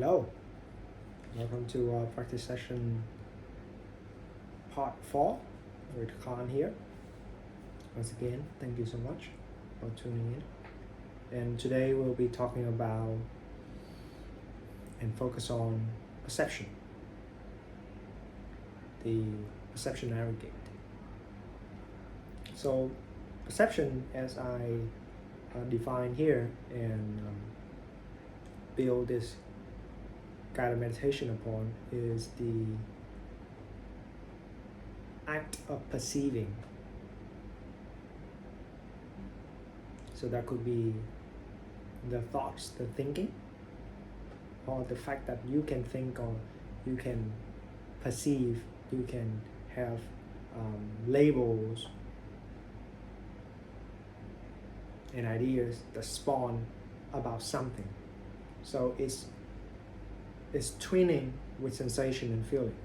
Hello, welcome to practice session part 4 with Khan here. Once again, thank you so much for tuning in. And today we'll be talking about and focus on perception, the perception aggregate. So perception, as I define here and build this guided meditation upon, is the act of perceiving. So that could be the thoughts, the thinking, or the fact that you can think or you can perceive, you can have labels and ideas that spawn about something. So it's twinning with sensation and feeling.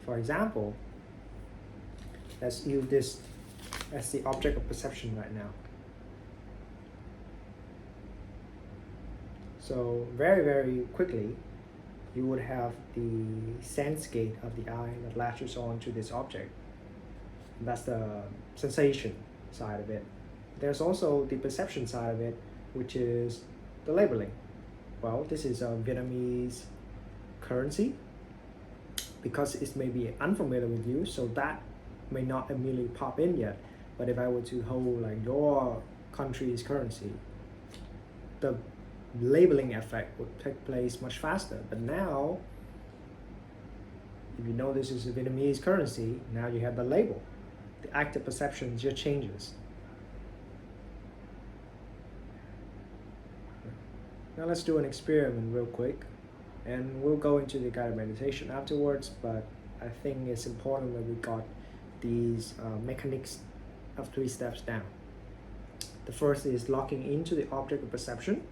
For example, let's use this as the object of perception right now. So very, very quickly, you would have the sense gate of the eye that latches on to this object. That's the sensation side of it. There's also the perception side of it, which is the labeling. Well, this is a Vietnamese currency, because it may be unfamiliar with you, so that may not immediately pop in yet. But if I were to hold like your country's currency, the labeling effect would take place much faster. But now, if you know this is a Vietnamese currency, now you have the label. The active perception just changes. Now let's do an experiment real quick, and we'll go into the guided meditation afterwards, but I think it's important that we got these mechanics of 3 steps down. The first is locking into the object of perception.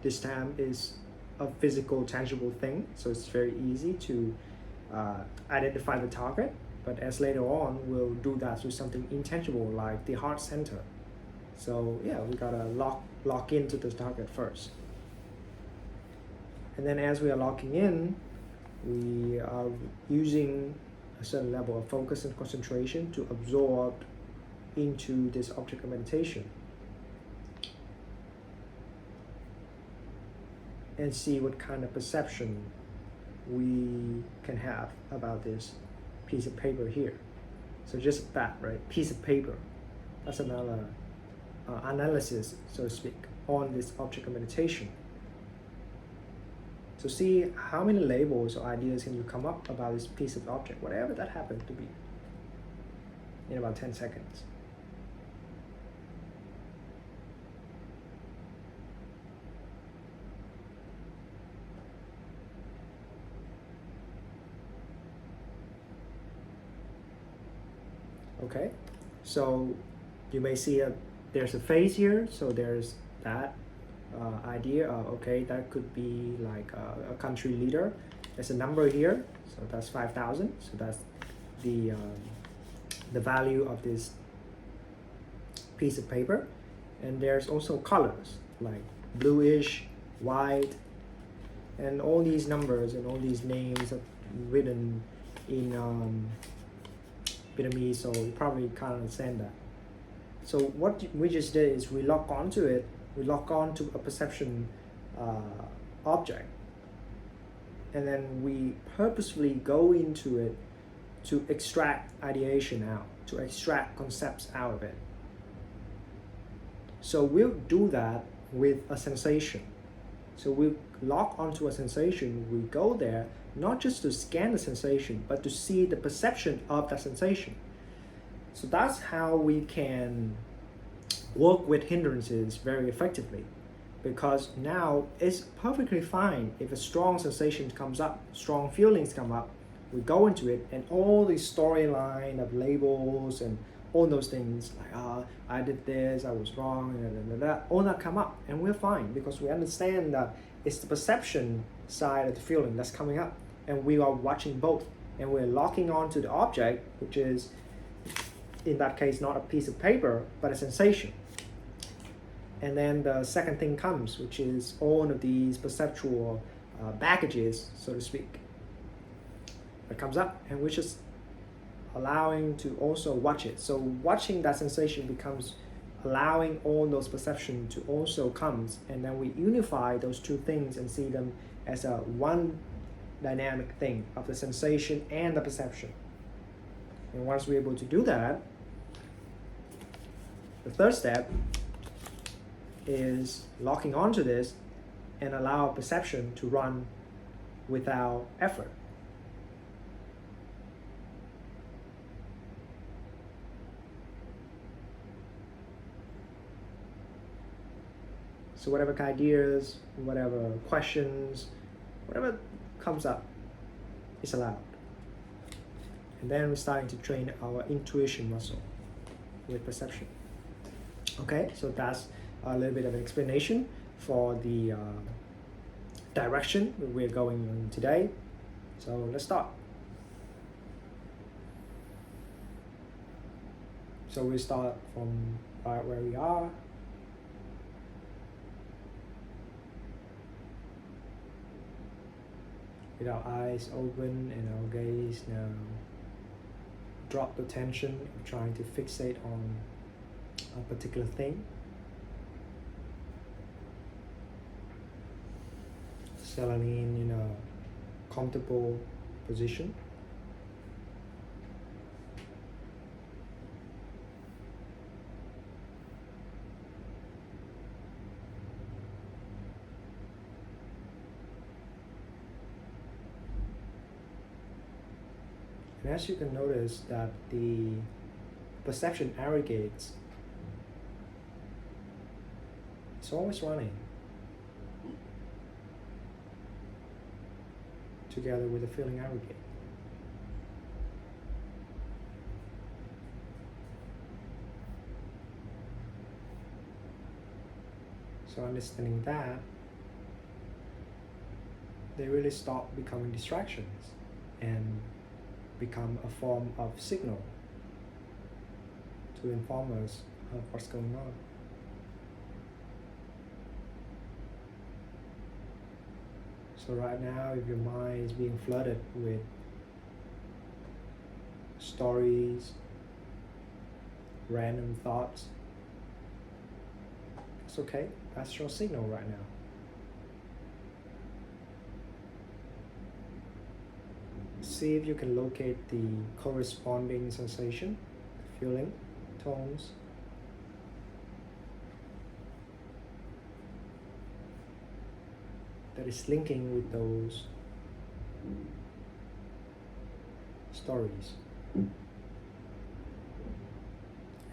This time is a physical, tangible thing, so it's very easy to identify the target, but as later on, we'll do that through something intangible like the heart center. So yeah, we gotta lock into the target first. And then as we are locking in, we are using a certain level of focus and concentration to absorb into this object of meditation and see what kind of perception we can have about this piece of paper here. So just that, right? Piece of paper. That's another analysis, so to speak, on this object of meditation. So see how many labels or ideas can you come up about this piece of object, whatever that happens to be, in about 10 seconds. Okay, so you may see there's a face here, so there's that idea of, okay, that could be like a country leader. There's a number here, so that's 5,000. So that's the value of this piece of paper. And there's also colors like bluish, white, and all these numbers and all these names are written in Vietnamese, so you probably can't understand that. So what we just did is we lock onto it. We lock on to a perception object, and then we purposefully go into it to extract ideation out, to extract concepts out of it. So we'll do that with a sensation. So we lock onto a sensation, we go there, not just to scan the sensation, but to see the perception of that sensation. So that's how we can work with hindrances very effectively, because now it's perfectly fine if a strong sensation comes up, strong feelings come up, we go into it, and all the storyline of labels and all those things like I did this, I was wrong, all that come up, and we're fine because we understand that it's the perception side of the feeling that's coming up, and we are watching both, and we're locking on to the object, which is in that case not a piece of paper but a sensation. And then the second thing comes, which is all of these perceptual baggages, so to speak, that comes up, and we're just allowing to also watch it. So watching that sensation becomes allowing all those perceptions to also comes, and then we unify those two things and see them as a one dynamic thing of the sensation and the perception. And once we're able to do that, the third step is locking onto this and allow perception to run without effort. So whatever ideas, whatever questions, whatever comes up is allowed. And then we're starting to train our intuition muscle with perception. Okay, so that's a little bit of an explanation for the direction we're going in today. So let's start. So we start from right where we are. With our eyes open and our gaze now drop the tension of trying to fixate on a particular thing. Settling in a comfortable position. And as you can notice that the perception aggregates, it's always running together with the feeling aggregate. So understanding that, they really stop becoming distractions and become a form of signal to inform us of what's going on. So right now, if your mind is being flooded with stories, random thoughts, it's okay. That's your signal right now. See if you can locate the corresponding sensation, feeling, tones. That is linking with those stories. And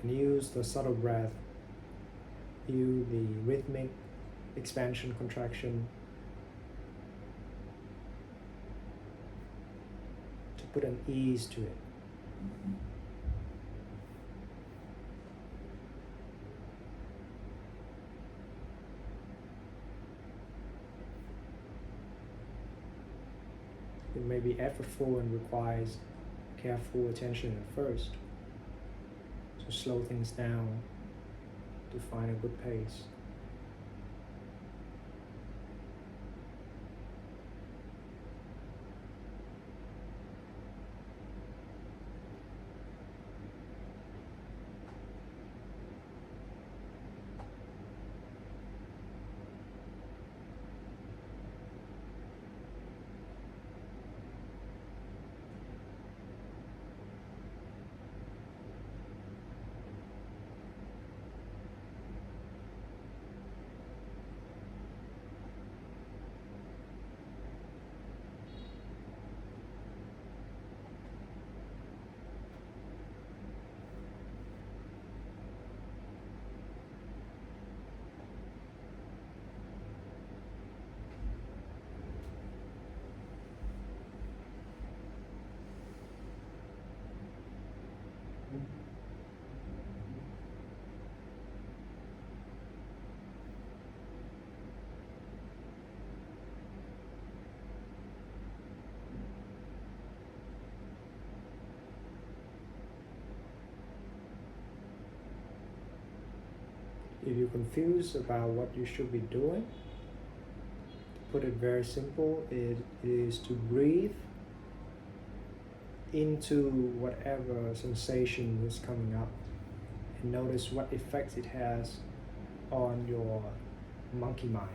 use the subtle breath, use the rhythmic expansion, contraction to put an ease to it. It may be effortful and requires careful attention at first, to slow things down to find a good pace. If you're confused about what you should be doing, put it very simple, it is to breathe into whatever sensation is coming up and notice what effect it has on your monkey mind.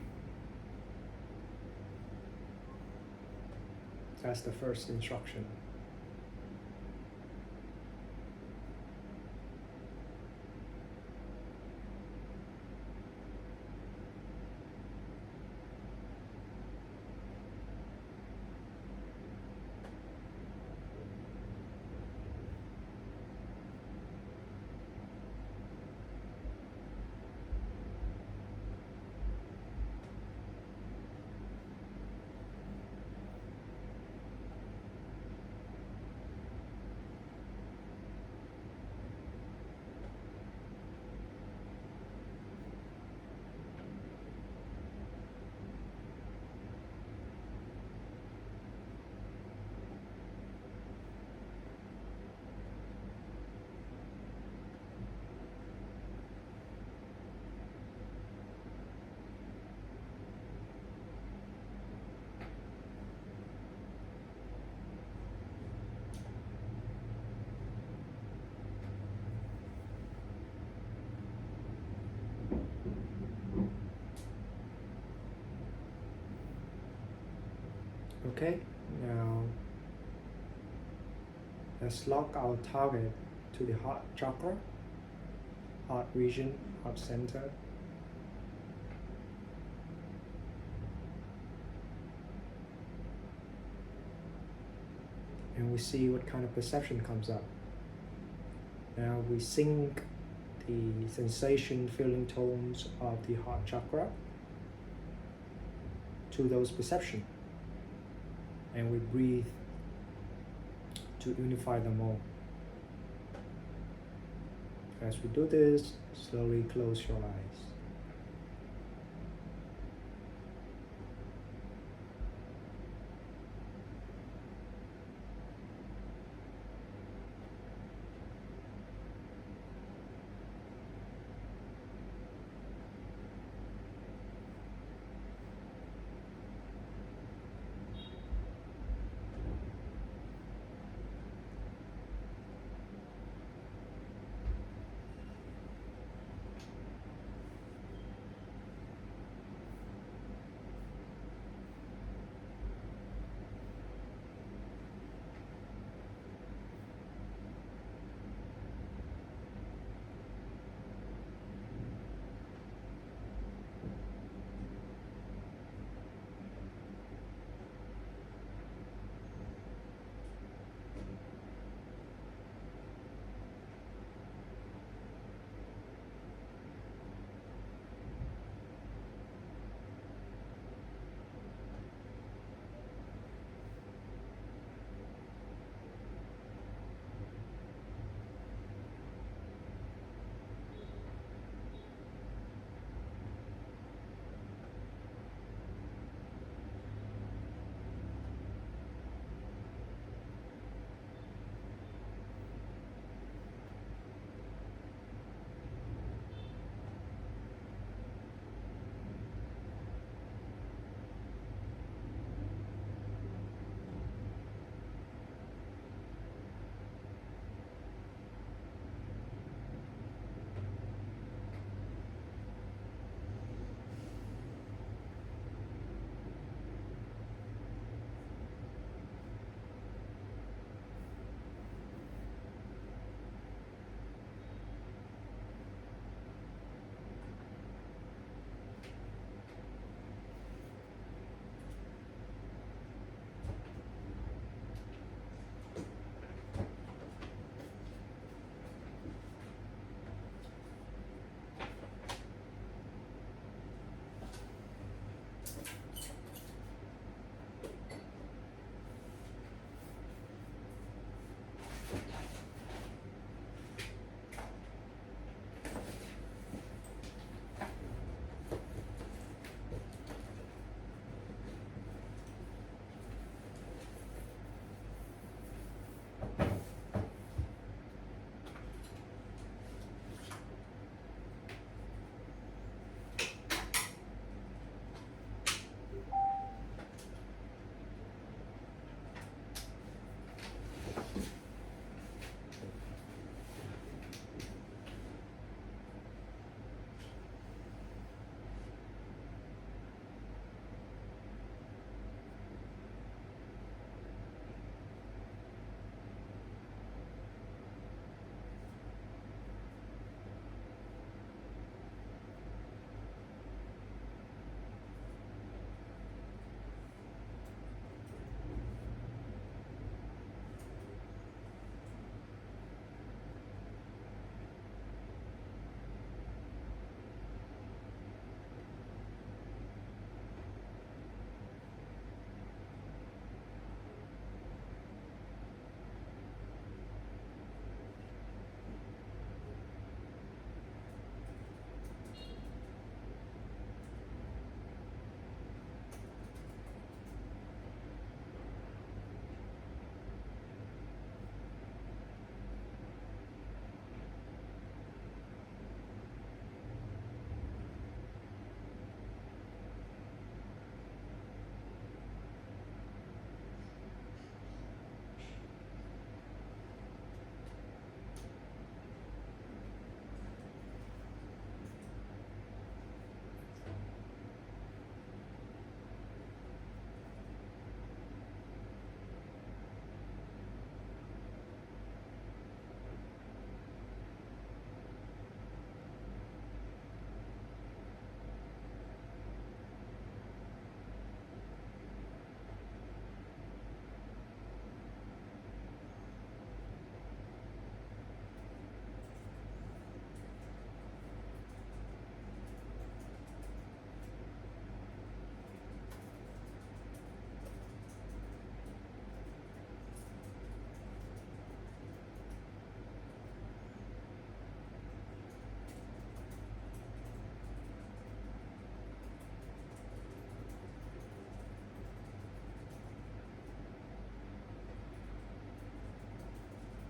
That's the first instruction. Okay, now let's lock our target to the heart chakra, heart region, heart center. And we see what kind of perception comes up. Now we sync the sensation, feeling tones of the heart chakra to those perceptions. And we breathe to unify them all. As we do this, slowly close your eyes.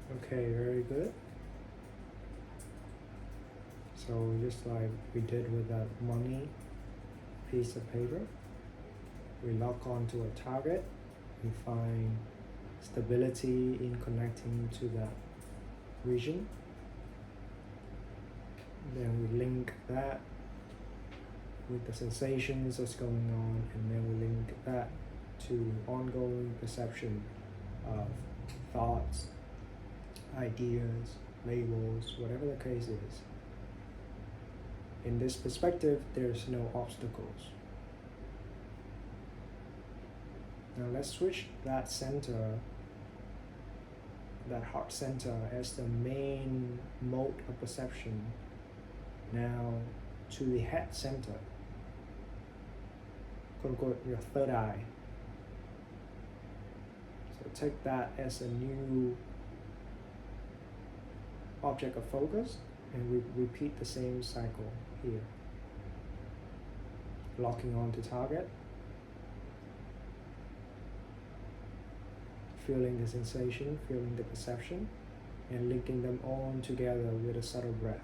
Okay, very good. So just like we did with that money piece of paper, we lock onto a target, we find stability in connecting to that region, then we link that with the sensations that's going on, and then we link that to ongoing perception of thoughts, ideas, labels, whatever the case is. In this perspective, there's no obstacles. Now let's switch that center, that heart center, as the main mode of perception now to the head center, quote unquote, your third eye. So take that as a new object of focus, and we repeat the same cycle here. Locking on to target, feeling the sensation, feeling the perception, and linking them all together with a subtle breath.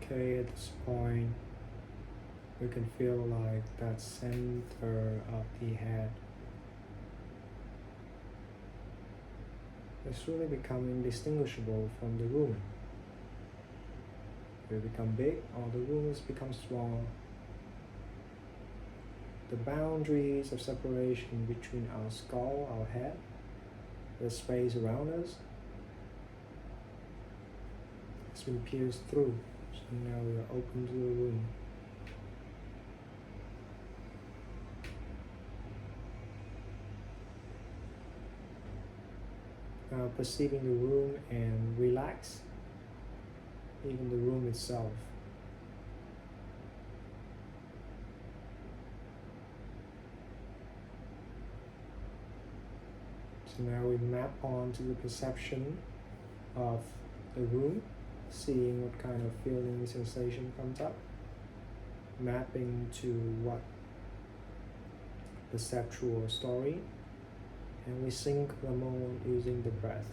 Okay, at this point, you can feel like that center of the head is really becoming indistinguishable from the room. It will become big or the room has become small. The boundaries of separation between our skull, our head, the space around us has been pierced through. So now we are open to the room. Now perceiving the room and relax, even the room itself. So now we map onto the perception of the room, seeing what kind of feeling, sensation comes up, mapping to what perceptual story, and we sync the moment using the breath.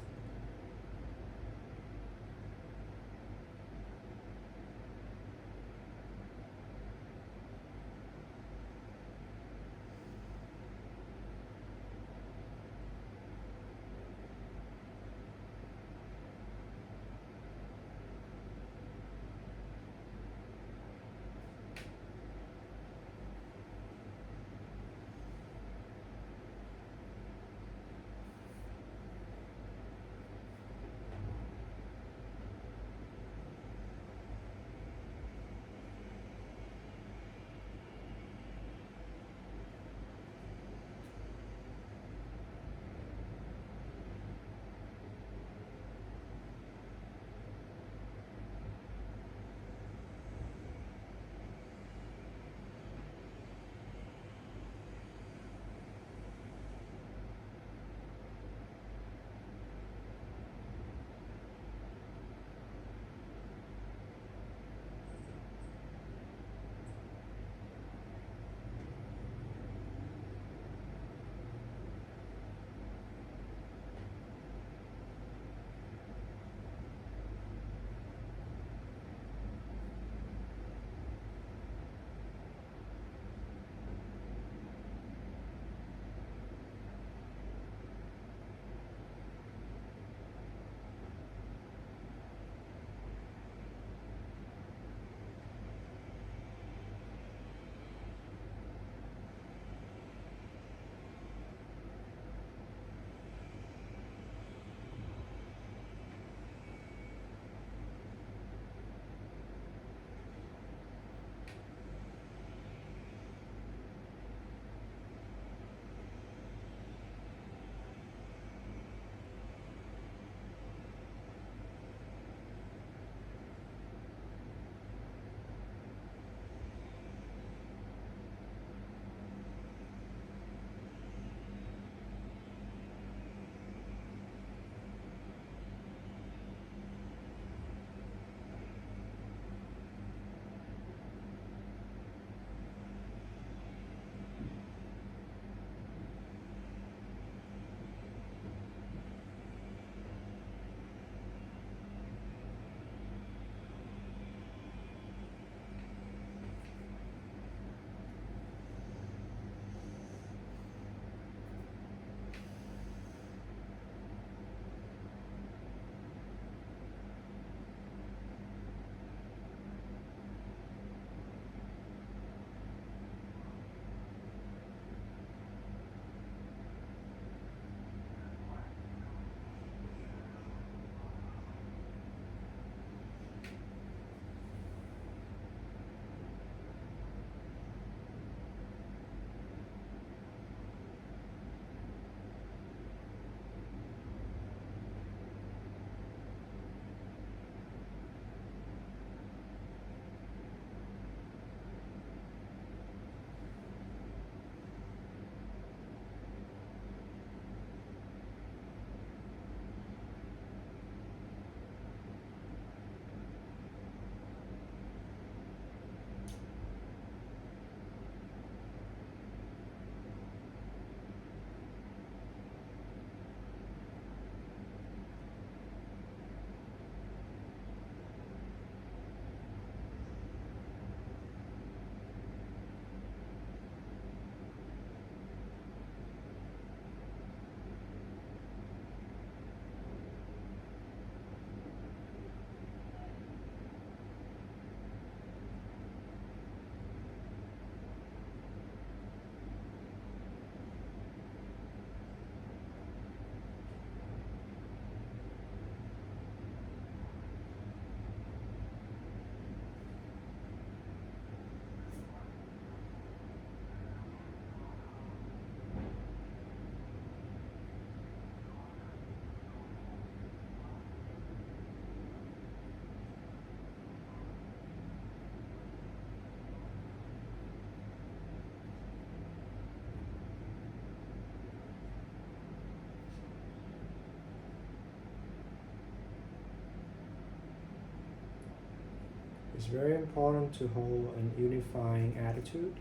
It's very important to hold an unifying attitude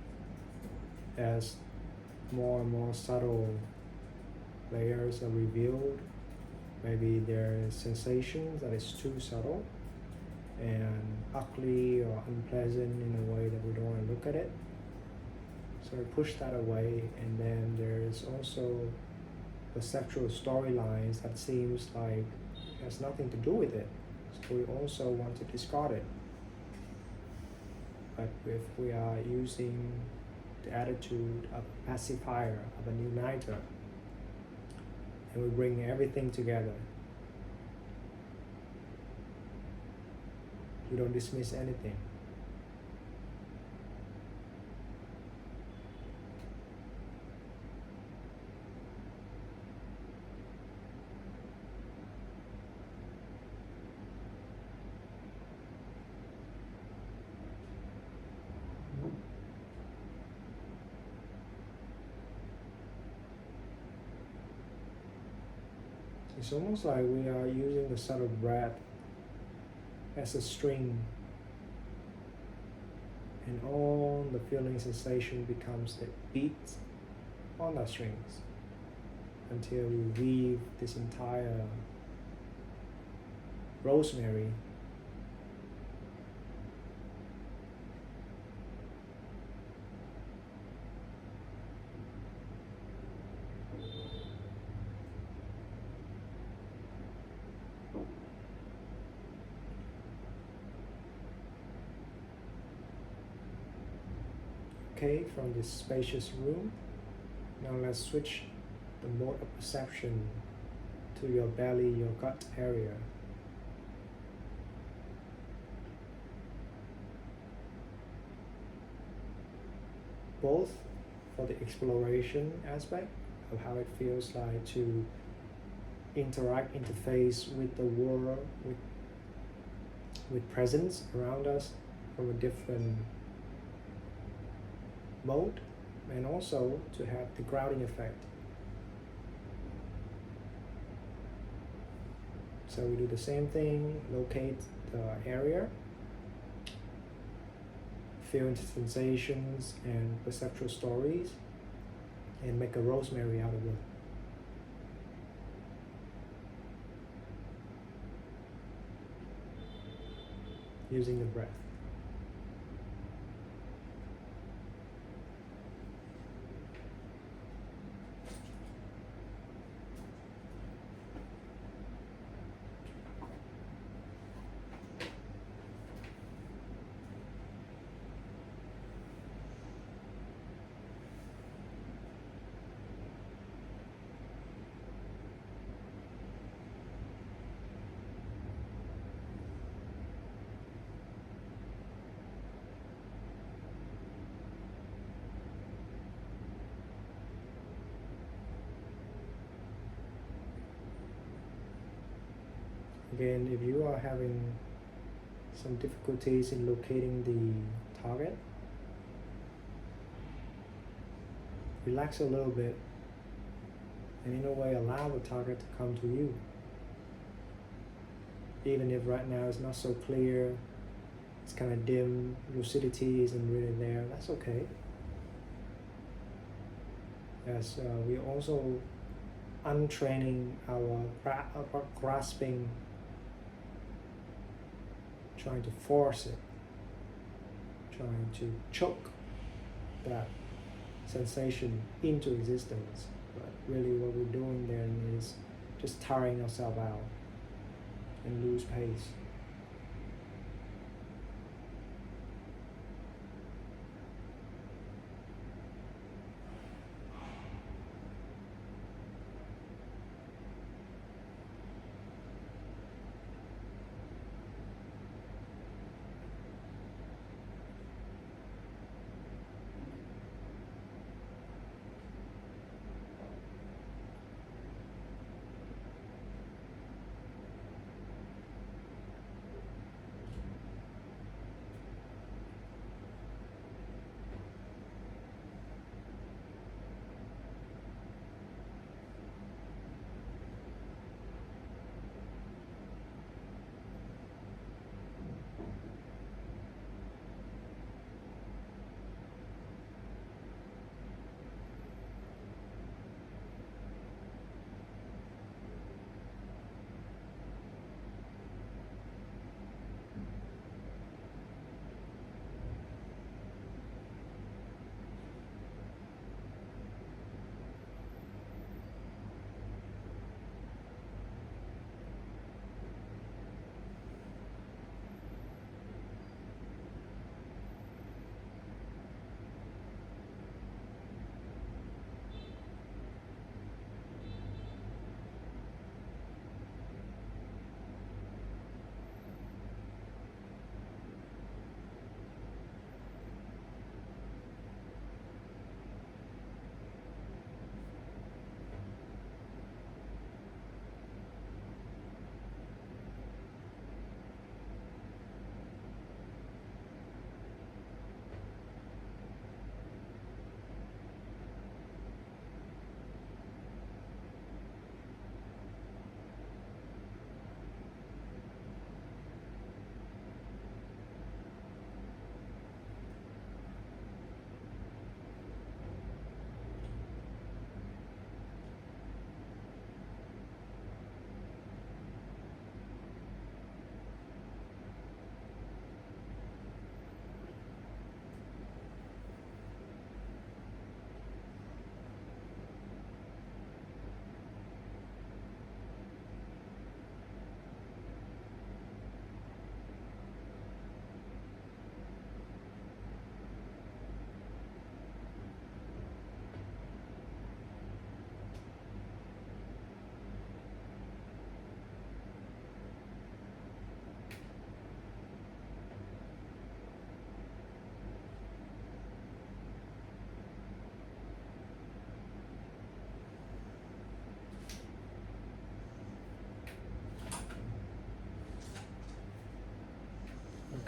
as more and more subtle layers are revealed. Maybe there is sensations that is too subtle and ugly or unpleasant in a way that we don't want to look at it. So we push that away, and then there's also perceptual storylines that seems like has nothing to do with it. So we also want to discard it. But if we are using the attitude of a pacifier, of a uniter, and we bring everything together, we don't dismiss anything. It's almost like we are using the subtle breath as a string, and all the feeling sensation becomes the beats on the strings until we weave this entire rosemary. Okay, from this spacious room, now let's switch the mode of perception to your belly, your gut area. Both for the exploration aspect of how it feels like to interact, interface with the world, with presence around us from a different mode, and also to have the grounding effect. So we do the same thing, locate the area, feel into sensations and perceptual stories, and make a rosemary out of it. Using the breath. Again, if you are having some difficulties in locating the target, relax a little bit and in a way allow the target to come to you. Even if right now it's not so clear, it's kind of dim, lucidity isn't really there, that's okay. As we're also untraining our grasping, trying to force it, trying to choke that sensation into existence. But really what we're doing then is just tiring ourselves out and lose pace.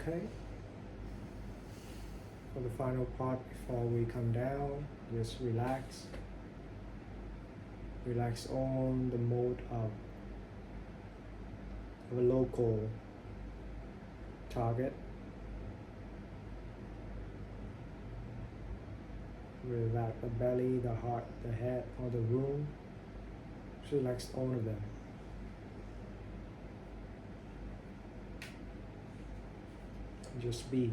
Okay. For the final part, before we come down, just relax. Relax on the mode of a local target. Relax the belly, the heart, the head, or the room. Just relax all of them. Just be.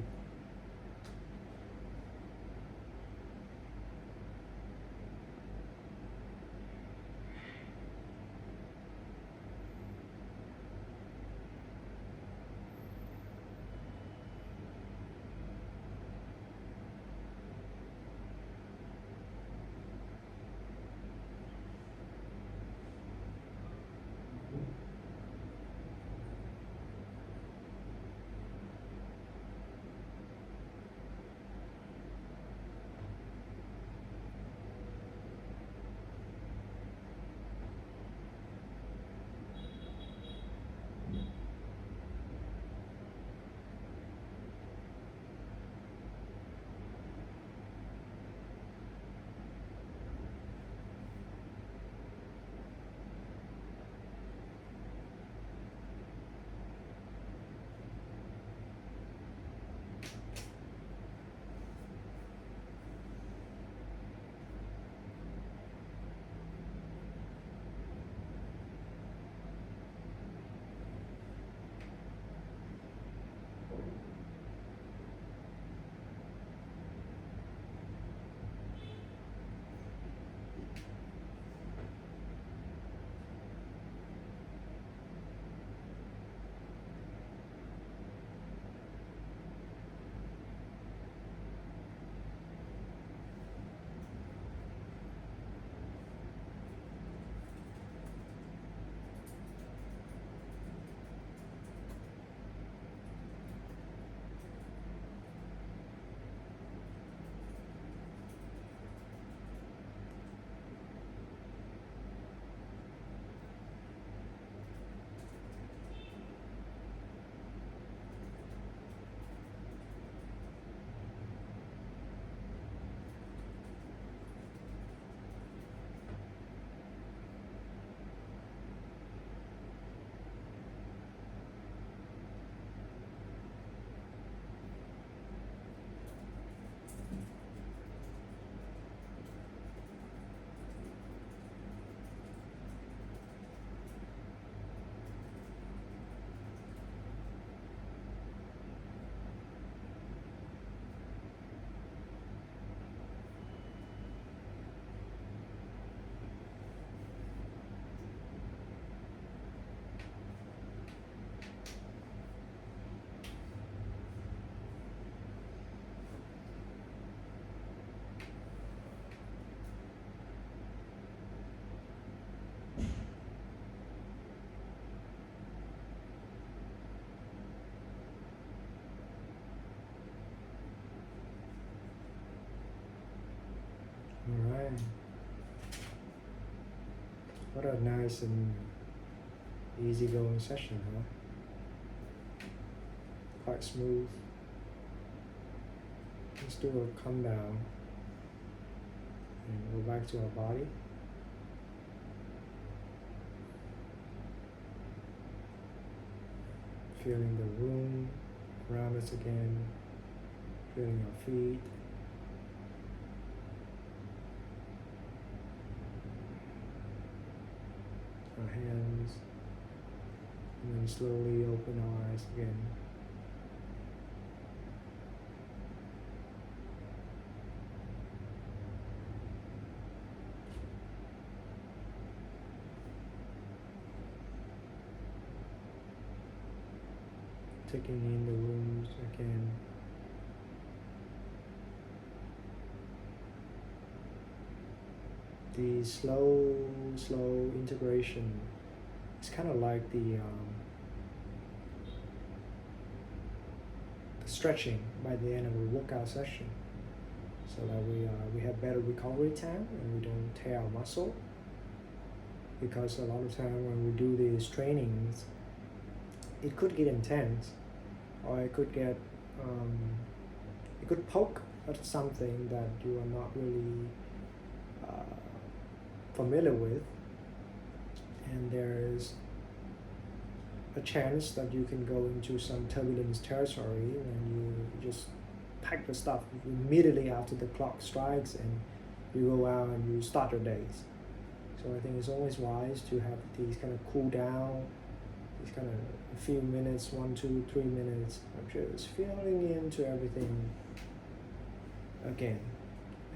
All right. What a nice and easygoing session, huh? Quite smooth. Let's do a come down and go back to our body. Feeling the room around us again. Feeling our feet. Our hands, and then slowly open our eyes again. Taking in the rooms again. The slow integration is kind of like the stretching by the end of a workout session, so that we have better recovery time and we don't tear our muscle. Because a lot of time when we do these trainings, it could get intense, or it could get it could poke at something that you are not really familiar with, and there's a chance that you can go into some turbulence territory when you just pack the stuff immediately after the clock strikes and you go out and you start your days. So I think it's always wise to have these kind of cool down, these kind of a few minutes, 1, 2, 3 minutes of just feeling into everything again.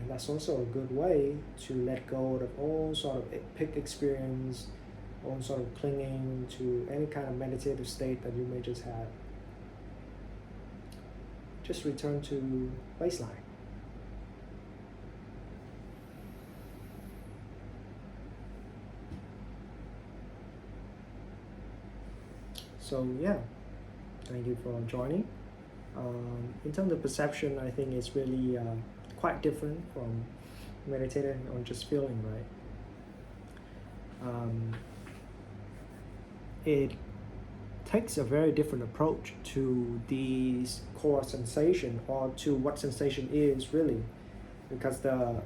And that's also a good way to let go of all sort of peak experience, all sort of clinging to any kind of meditative state that you may just have. Just return to baseline. So yeah, thank you for joining. In terms of perception, I think it's really quite different from meditating on just feeling, right? It takes a very different approach to these core sensation, or to what sensation is really, because the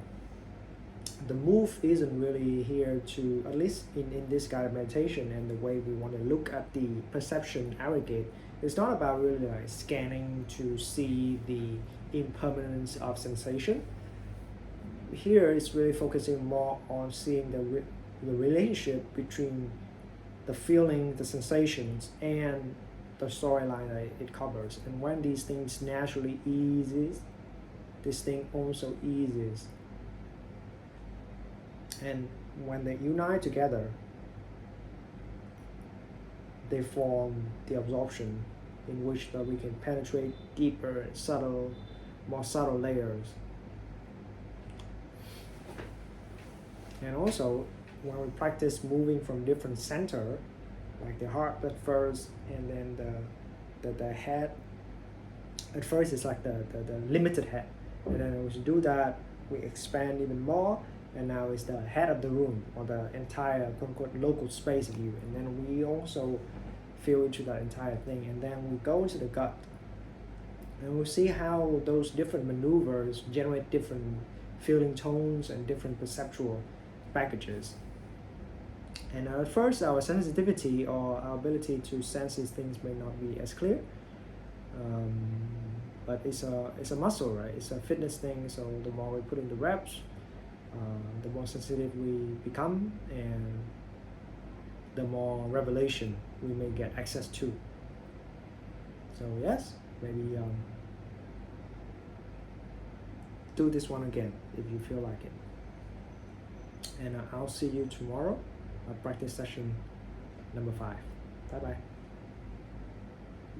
move isn't really here to, at least in this guided meditation and the way we want to look at the perception aggregate, it's not about really like scanning to see the impermanence of sensation. Here it's really focusing more on seeing the relationship between the feeling, the sensations, and the storyline that it covers. And when these things naturally eases, this thing also eases. And when they unite together, they form the absorption in which that we can penetrate deeper, subtle, more subtle layers. And also, when we practice moving from different center, like the heart at first, and then the head, at first it's like the limited head, and then as we do that, we expand even more, and now it's the head of the room, or the entire quote-unquote local space of you, and then we also feel into that entire thing, and then we go into the gut, and we'll see how those different maneuvers generate different feeling tones and different perceptual packages. And at first, our sensitivity or our ability to sense these things may not be as clear, but it's a muscle, right? It's a fitness thing. So the more we put in the reps, the more sensitive we become, and the more revelation we may get access to. So yes, maybe do this one again if you feel like it. And I'll see you tomorrow at practice session number 5. Bye bye.